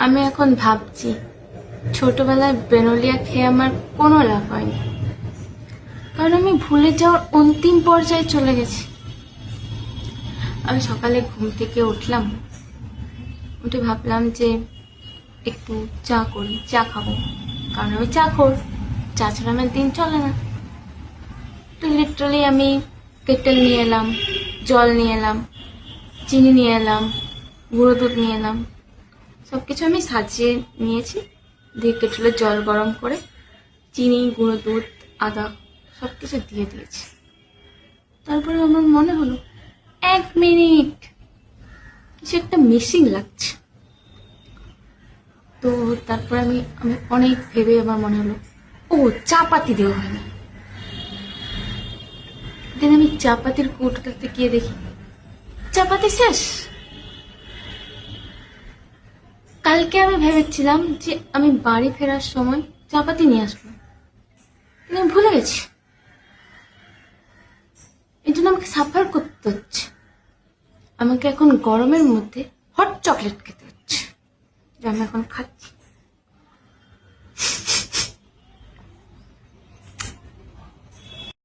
আমি এখন ভাবছি ছোটবেলায় ব্রেনোলিয়া খেয়ে আমার কোনো লাভ হয়নি, কারণ আমি ভুলে যাওয়ার অন্তিম পর্যায়ে চলে গেছি। আমি সকালে ঘুম থেকে উঠলাম, উঠে ভাবলাম যে একটু চা করি, চা খাবো, কারণ আমি চা খোর, চা ছাড়া আমার দিন চলে না। তো লিটারালি আমি কেটেল নিয়ে এলাম, জল নিয়ে এলাম, চিনি নিয়ে এলাম, গুঁড়ো দুধ নিয়ে এলাম, সব কিছু আমি সাজিয়ে নিয়েছি। দিয়ে কেটেলে জল গরম করে চিনি, গুঁড়ো দুধ, আদা সব কিছু দিয়ে দিয়েছি। তারপরে আমার মনে হলো 1 মিনিট কিছু একটা মিসিং লাগছে। তো তারপর আমি আমি অনেক ভেবে আমার মনে হলো ও চা পাতি দেওয়া হয়নি। দেন আমি চা পাতির কৌটোটাতে গিয়ে দেখি চা পাতি শেষ। কালকে আমি ভেবেছিলাম যে আমি বাড়ি ফেরার সময় চা পাতি নিয়ে আসবো, কিন্তু আমি ভুলে গেছি। এই জন্য আমাকে সাফার করতে হচ্ছে। আমাকে এখন গরমের মধ্যে হট চকলেট খেতে হচ্ছে, যা আমি এখন খাচ্ছি।